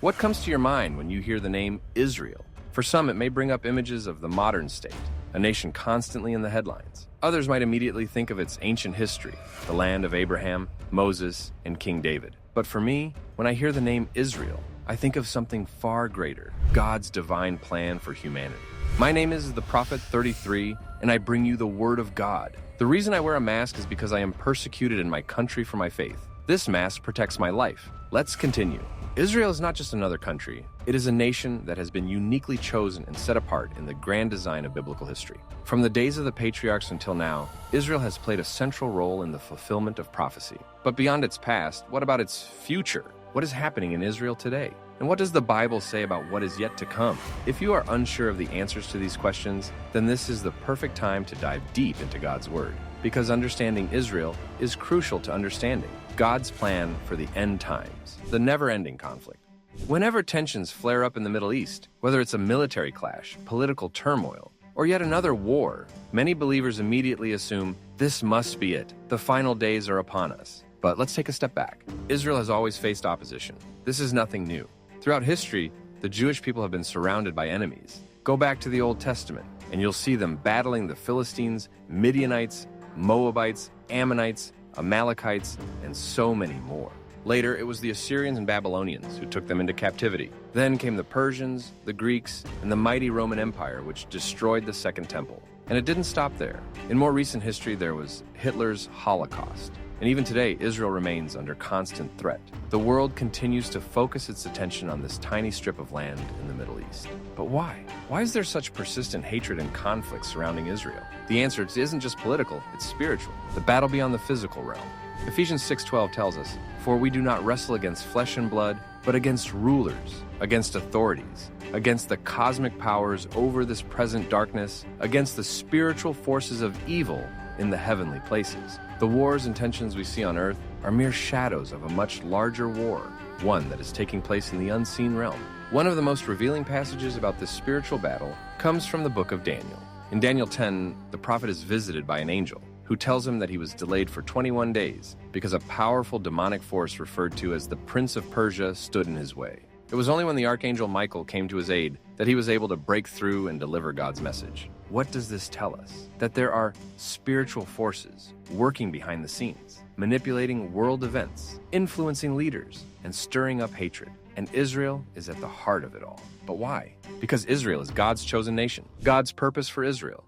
What comes to your mind when you hear the name Israel? For some, it may bring up images of the modern state, a nation constantly in the headlines. Others might immediately think of its ancient history, the land of Abraham, Moses, and King David. But for me, when I hear the name Israel, I think of something far greater, God's divine plan for humanity. My name is the Prophet 33, and I bring you the Word of God. The reason I wear a mask is because I am persecuted in my country for my faith. This mask protects my life. Let's continue. Israel is not just another country. It is a nation that has been uniquely chosen and set apart in the grand design of biblical history. From the days of the patriarchs until now, Israel has played a central role in the fulfillment of prophecy. But beyond its past, what about its future? What is happening in Israel today? And what does the Bible say about what is yet to come? If you are unsure of the answers to these questions, then this is the perfect time to dive deep into God's Word. Because understanding Israel is crucial to understanding God's plan for the end times, the never-ending conflict. Whenever tensions flare up in the Middle East, whether it's a military clash, political turmoil, or yet another war, many believers immediately assume this must be it. The final days are upon us. But let's take a step back. Israel has always faced opposition. This is nothing new. Throughout history, the Jewish people have been surrounded by enemies. Go back to the Old Testament, and you'll see them battling the Philistines, Midianites, Moabites, Ammonites, Amalekites, and so many more. Later, it was the Assyrians and Babylonians who took them into captivity. Then came the Persians, the Greeks, and the mighty Roman Empire, which destroyed the Second Temple. And it didn't stop there. In more recent history, there was Hitler's Holocaust. And even today, Israel remains under constant threat. The world continues to focus its attention on this tiny strip of land in the Middle East. But why? Why is there such persistent hatred and conflict surrounding Israel? The answer isn't just political, it's spiritual. The battle beyond the physical realm. Ephesians 6:12 tells us, "For we do not wrestle against flesh and blood, but against rulers, against authorities, against the cosmic powers over this present darkness, against the spiritual forces of evil in the heavenly places." The wars and tensions we see on earth are mere shadows of a much larger war, one that is taking place in the unseen realm. One of the most revealing passages about this spiritual battle comes from the book of Daniel. In Daniel 10, the prophet is visited by an angel who tells him that he was delayed for 21 days because a powerful demonic force referred to as the Prince of Persia stood in his way. It was only when the archangel Michael came to his aid that he was able to break through and deliver God's message. What does this tell us? That there are spiritual forces working behind the scenes, manipulating world events, influencing leaders, and stirring up hatred. And Israel is at the heart of it all. But why? Because Israel is God's chosen nation, God's purpose for Israel.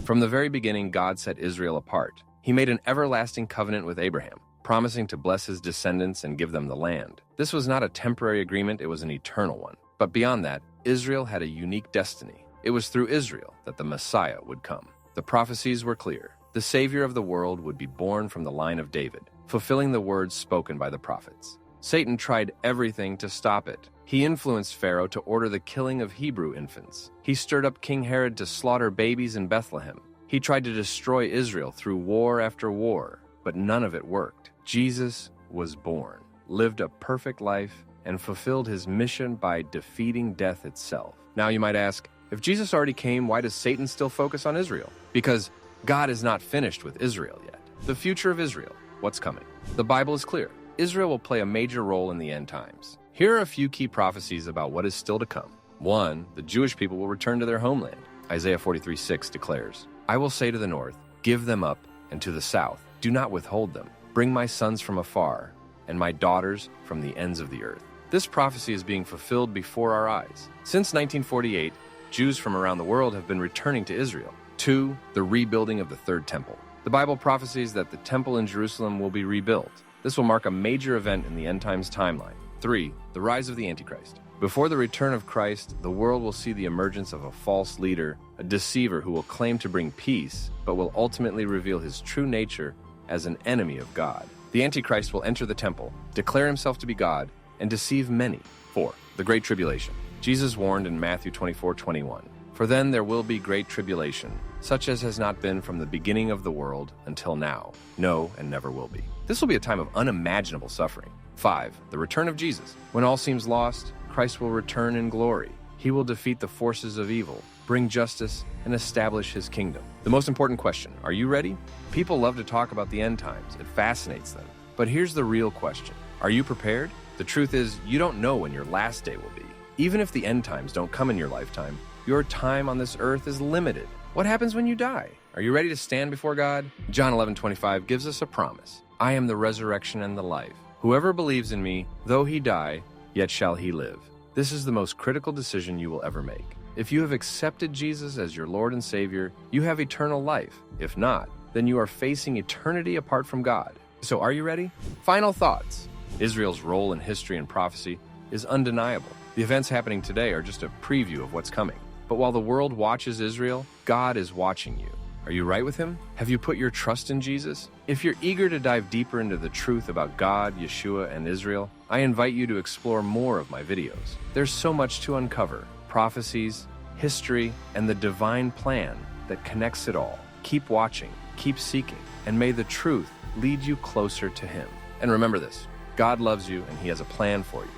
From the very beginning, God set Israel apart. He made an everlasting covenant with Abraham, promising to bless his descendants and give them the land. This was not a temporary agreement, it was an eternal one. But beyond that, Israel had a unique destiny. It was through Israel that the Messiah would come. The prophecies were clear. The Savior of the world would be born from the line of David, fulfilling the words spoken by the prophets. Satan tried everything to stop it. He influenced Pharaoh to order the killing of Hebrew infants. He stirred up King Herod to slaughter babies in Bethlehem. He tried to destroy Israel through war after war, but none of it worked. Jesus was born, lived a perfect life, and fulfilled his mission by defeating death itself. Now you might ask, if Jesus already came, why does Satan still focus on Israel? Because God is not finished with Israel yet. The future of Israel, what's coming? The Bible is clear. Israel will play a major role in the end times. Here are a few key prophecies about what is still to come. 1. The Jewish people will return to their homeland. Isaiah 43:6 declares, "I will say to the north, give them up, and to the south, do not withhold them. Bring my sons from afar, and my daughters from the ends of the earth." This prophecy is being fulfilled before our eyes. Since 1948, Jews from around the world have been returning to Israel. 2. The rebuilding of the Third Temple. The Bible prophesies that the temple in Jerusalem will be rebuilt. This will mark a major event in the end times timeline. 3. The rise of the Antichrist. Before the return of Christ, the world will see the emergence of a false leader, a deceiver who will claim to bring peace, but will ultimately reveal his true nature as an enemy of God. The Antichrist will enter the temple, declare himself to be God, and deceive many. 4. The Great Tribulation. Jesus warned in Matthew 24:21, "For then there will be great tribulation, such as has not been from the beginning of the world until now, no, and never will be." This will be a time of unimaginable suffering. 5. The return of Jesus. When all seems lost, Christ will return in glory. He will defeat the forces of evil, bring justice, and establish his kingdom. The most important question, are you ready? People love to talk about the end times. It fascinates them. But here's the real question. Are you prepared? The truth is, you don't know when your last day will be. Even if the end times don't come in your lifetime, your time on this earth is limited. What happens when you die? Are you ready to stand before God? John 11:25 gives us a promise. I am the resurrection and the life. Whoever believes in me, though he die, yet shall he live. This is the most critical decision you will ever make. If you have accepted Jesus as your Lord and Savior, you have eternal life. If not, then you are facing eternity apart from God. So are you ready? Final thoughts. Israel's role in history and prophecy is undeniable. The events happening today are just a preview of what's coming. But while the world watches Israel, God is watching you. Are you right with him? Have you put your trust in Jesus? If you're eager to dive deeper into the truth about God, Yeshua, and Israel, I invite you to explore more of my videos. There's so much to uncover: prophecies, history, and the divine plan that connects it all. Keep watching, keep seeking, and may the truth lead you closer to him. And remember this: God loves you and he has a plan for you.